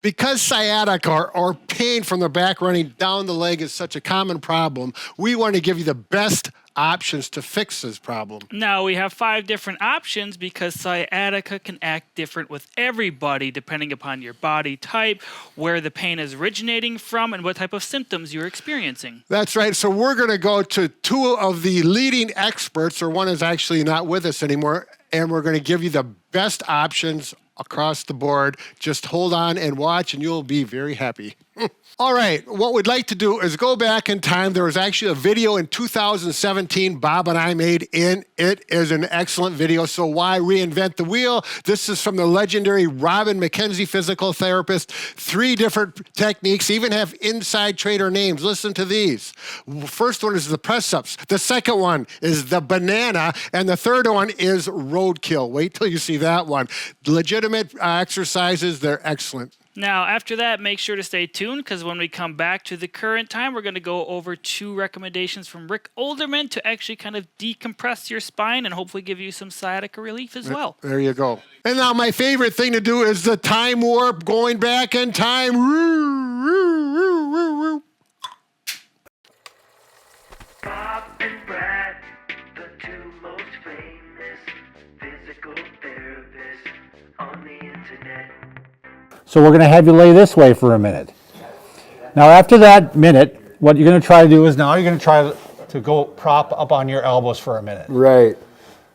Because sciatica or pain from the back running down the leg is such a common problem, we want to give you the best options to fix this problem. Now, we have 5 different options because sciatica can act different with everybody depending upon your body type, where the pain is originating from, and what type of symptoms you're experiencing. That's right. So we're going to go to 2 of the leading experts, or one is actually not with us anymore, and we're going to give you the best options across the board. Just hold on and watch, and you'll be very happy. All right, what we'd like to do is go back in time. There was actually a video in 2017 Bob and I made, and it is an excellent video, so why reinvent the wheel? This is from the legendary McKenzie physical therapist. 3 different techniques, even have inside trader names. Listen to these. First one is the press-ups. The second one is the banana, and the third one is roadkill. Wait till you see that one. Legitimate exercises, they're excellent. Now, after that, make sure to stay tuned because when we come back to the current time, we're going to go over 2 recommendations from Rick Olderman to actually kind of decompress your spine and hopefully give you some sciatica relief as well. There you go. And now my favorite thing to do is the time warp, going back in time. Bob and Brad, the 2 most famous physical therapists on the internet. So we're going to have you lay this way for a minute. Now after that minute, what you're going to try to do is now you're going to try to go prop up on your elbows for a minute. Right.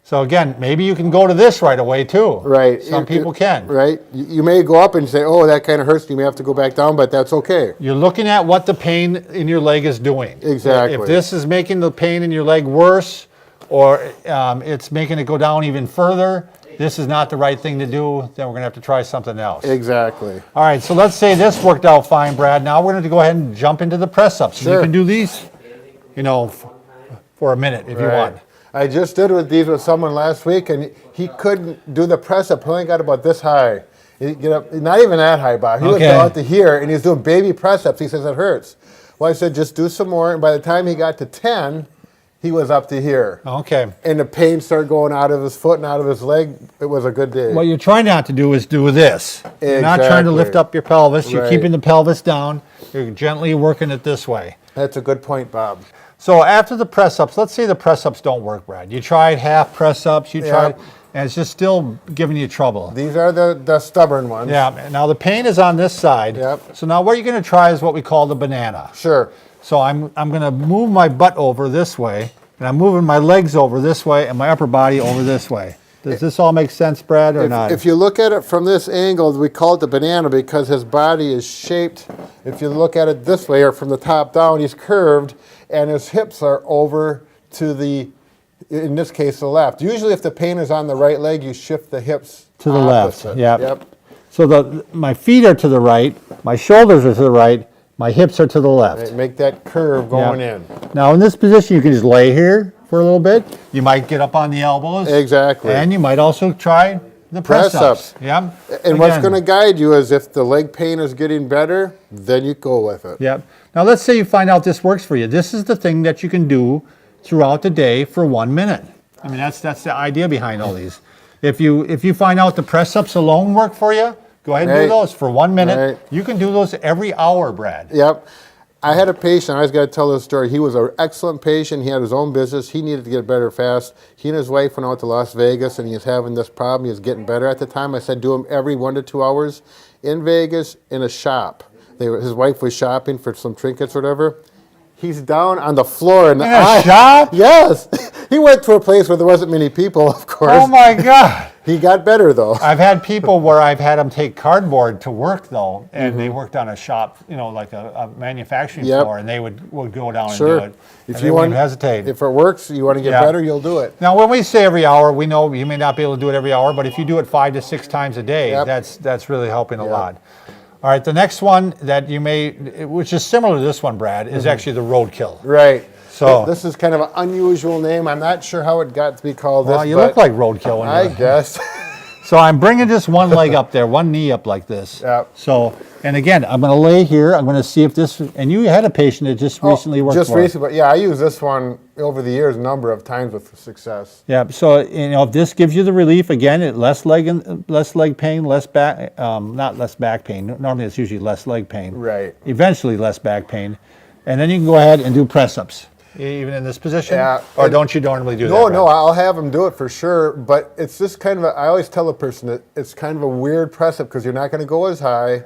So again, maybe you can go to this right away too. Right. Some people can. Right. You may go up and say, oh, that kind of hurts. You may have to go back down, but that's okay. You're looking at what the pain in your leg is doing. Exactly. If this is making the pain in your leg worse, or it's making it go down even further, this is not the right thing to do, then we're going to have to try something else. Exactly. All right, so let's say this worked out fine, Brad. Now we're going to go ahead and jump into the press-ups. Sure. You can do these, for a minute if you want. I just did these with someone last week, and he couldn't do the press-up. He only got about this high. He'd get up, not even that high, Bob. He was out to here, and he's doing baby press-ups. He says it hurts. Well, I said, just do some more, and by the time he got to 10, he was up to here. Okay. And the pain started going out of his foot and out of his leg. It was a good day. What you're trying not to do is do this. Exactly. You're not trying to lift up your pelvis. You're Right. keeping the pelvis down. You're gently working it this way. That's a good point, Bob. So after the press-ups, let's say the press-ups don't work, Brad. You tried half press-ups, you tried, and it's just still giving you trouble. These are the stubborn ones. Yeah, now the pain is on this side. Yep. So now what you're going to try is what we call the banana. Sure. So I'm going to move my butt over this way, and I'm moving my legs over this way, and my upper body over this way. Does this all make sense, Brad, or not? If you look at it from this angle, we call it the banana because his body is shaped. If you look at it this way or from the top down, he's curved, and his hips are over to the, in this case, the left. Usually if the pain is on the right leg, you shift the hips to the opposite. left, yep. Yep. So my feet are to the right, my shoulders are to the right, my hips are to the left. Right, make that curve going in. Now in this position, you can just lay here for a little bit. You might get up on the elbows. Exactly. And you might also try the press-ups. Yeah. And what's going to guide you is if the leg pain is getting better, then you go with it. Yep. Now let's say you find out this works for you. This is the thing that you can do throughout the day for 1 minute. I mean, that's the idea behind all these. If you find out the press-ups alone work for you, go ahead and do those for 1 minute. Right. You can do those every hour, Brad. Yep. I had a patient, I always got to tell this story. He was an excellent patient. He had his own business. He needed to get better fast. He and his wife went out to Las Vegas, and he was having this problem. He was getting better at the time. I said, do him every 1 to 2 hours in Vegas in a shop. His wife was shopping for some trinkets or whatever. He's down on the floor. In a shop? Yes. He went to a place where there wasn't many people, of course. Oh, my God. He got better, though. I've had people where I've had them take cardboard to work, though, and they worked on a shop, like a manufacturing floor, and they would go down and do it. If you want to hesitate. If it works, you want to get better, you'll do it. Now, when we say every hour, we know you may not be able to do it every hour, but if you do it 5 to 6 times a day, that's really helping a lot. All right, the next one that you may, which is similar to this one, Brad, is actually the roadkill. Right. So this is kind of an unusual name. I'm not sure how it got to be called this. Well, you look like roadkill. When I guess. So I'm bringing just one leg up there, one knee up like this. Yeah. So, and again, I'm going to lay here. I'm going to see if this, and you had a patient that just recently worked just for. recently, but yeah, I use this one over the years a number of times with success. Yeah. So if this gives you the relief again, less leg pain, less back, not less back pain. Normally it's usually less leg pain. Right. Eventually less back pain, and then you can go ahead and do press ups. Even in this position? Yeah. Or don't you normally do that? No, I'll have them do it for sure. But it's just kind of I always tell the person that it's kind of a weird press up because you're not going to go as high,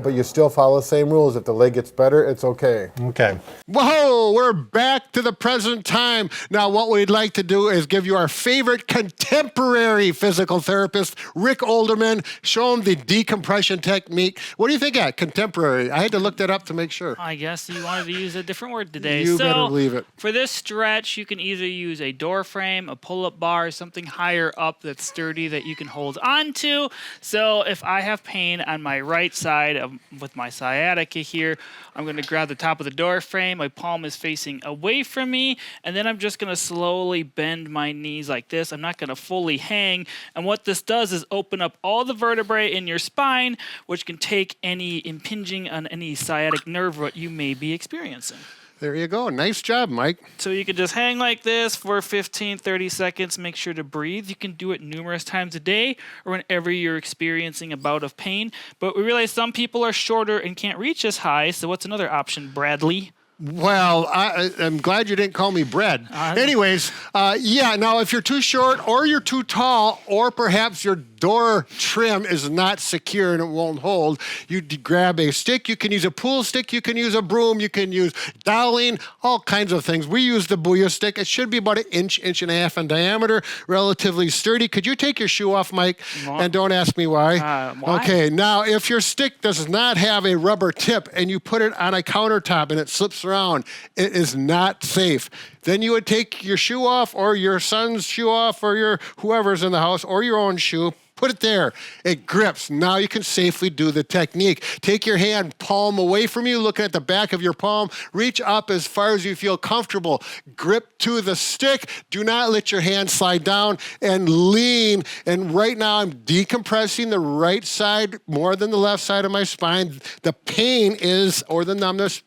but you still follow the same rules. If the leg gets better, it's okay. Okay. Whoa, we're back to the present time. Now, what we'd like to do is give you our favorite contemporary physical therapist, Rick Olderman. Show him the decompression technique. What do you think of contemporary? I had to look that up to make sure. I guess you wanted to use a different word today. You so better believe it. For this stretch, you can either use a door frame, a pull-up bar, something higher up that's sturdy that you can hold on to. So if I have pain on my right side with my sciatica here, I'm going to grab the top of the door frame. My palm is facing away from me, and then I'm just going to slowly bend my knees like this. I'm not going to fully hang. And what this does is open up all the vertebrae in your spine, which can take any impinging on any sciatic nerve what you may be experiencing. There you go. Nice job, Mike. So you can just hang like this for 15, 30 seconds. Make sure to breathe. You can do it numerous times a day or whenever you're experiencing a bout of pain. But we realize some people are shorter and can't reach as high. So what's another option, Bradley? Well, I'm glad you didn't call me bread. Anyways, yeah, now if you're too short or you're too tall or perhaps your door trim is not secure and it won't hold, you grab a stick. You can use a pool stick. You can use a broom. You can use doweling, all kinds of things. We use the Booyah stick. It should be about an inch and a half in diameter, relatively sturdy. Could you take your shoe off, Mike? And don't ask me why. Why? Okay, now if your stick does not have a rubber tip and you put it on a countertop and it slips around, it is not safe. Then you would take your shoe off or your son's shoe off or your whoever's in the house or your own shoe, put it there. It grips. Now you can safely do the technique. Take your hand palm away from you, looking at the back of your palm. Reach up as far as you feel comfortable. Grip to the stick. Do not let your hand slide down and lean. And right now I'm decompressing the right side more than the left side of my spine. The pain is, or the numbness,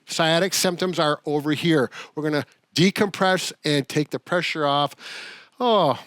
sciatic symptoms are over here. We're going to decompress and take the pressure off. Oh,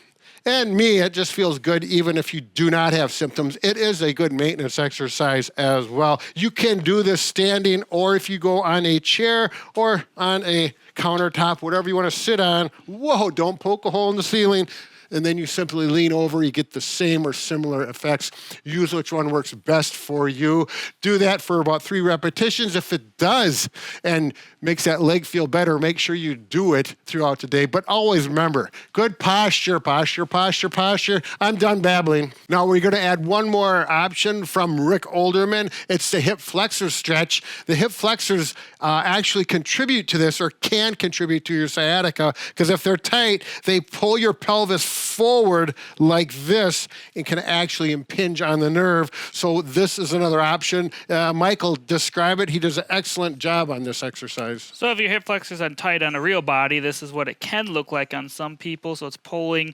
and it just feels good even if you do not have symptoms. It is a good maintenance exercise as well. You can do this standing or if you go on a chair or on a countertop, whatever you want to sit on. Whoa, don't poke a hole in the ceiling. And then you simply lean over, you get the same or similar effects. Use which one works best for you. Do that for about 3 repetitions. If it does and makes that leg feel better, make sure you do it throughout the day. But always remember, good posture, posture, posture, posture. I'm done babbling. Now we're going to add one more option from Rick Olderman. It's the hip flexor stretch. The hip flexors actually contribute to this or can contribute to your sciatica because if they're tight, they pull your pelvis forward like this and can actually impinge on the nerve. So this is another option. Michael, describe it. He does an excellent job on this exercise. So if your hip flexors are tight on a real body, this is what it can look like on some people. So it's pulling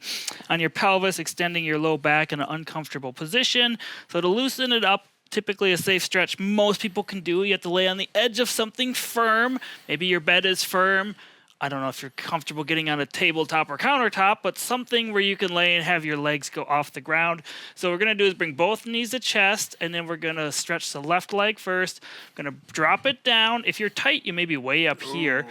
on your pelvis, extending your low back in an uncomfortable position. So to loosen it up, typically a safe stretch most people can do. You have to lay on the edge of something firm. Maybe your bed is firm. I don't know if you're comfortable getting on a tabletop or countertop, but something where you can lay and have your legs go off the ground. So what we're going to do is bring both knees to chest, and then we're going to stretch the left leg first. Going to drop it down. If you're tight, you may be way up here.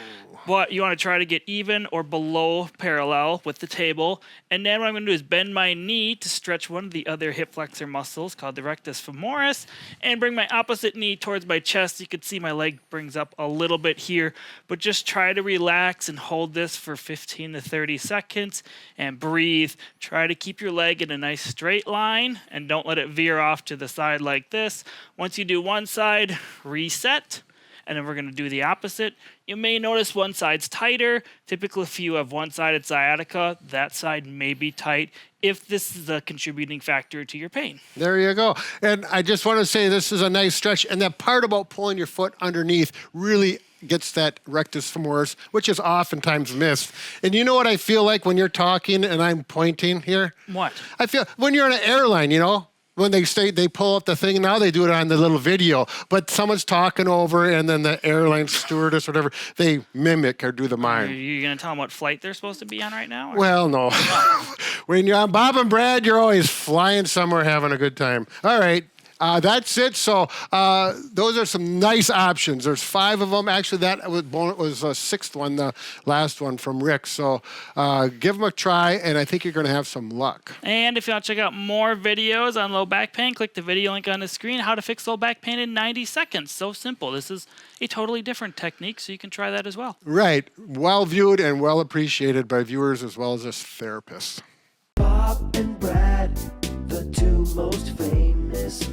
But you want to try to get even or below parallel with the table. And then what I'm going to do is bend my knee to stretch one of the other hip flexor muscles called the rectus femoris and bring my opposite knee towards my chest. You can see my leg brings up a little bit here, but just try to relax and hold this for 15 to 30 seconds and breathe. Try to keep your leg in a nice straight line and don't let it veer off to the side like this. Once you do one side, reset. And then we're going to do the opposite. You may notice one side's tighter. Typically, if you have one-sided sciatica, that side may be tight if this is a contributing factor to your pain. There you go. And I just want to say this is a nice stretch. And that part about pulling your foot underneath really gets that rectus femoris, which is oftentimes missed. And you know what I feel like when you're talking and I'm pointing here? What? I feel when you're on an airline, when they pull up the thing, now they do it on the little video, but someone's talking over and then the airline stewardess, whatever, they mimic or do the Are mime. you going to tell them what flight they're supposed to be on right now? Or? Well, no. When you're on Bob and Brad, you're always flying somewhere having a good time. All right. That's it. So those are some nice options. There's 5 of them. Actually, that was a 6th one, the last one from Rick. So give them a try, and I think you're going to have some luck. And if you want to check out more videos on low back pain, click the video link on the screen, how to fix low back pain in 90 seconds. So simple. This is a totally different technique, so you can try that as well. Right. Well viewed and well appreciated by viewers as well as us therapists. Bob and Brad, the 2 most famous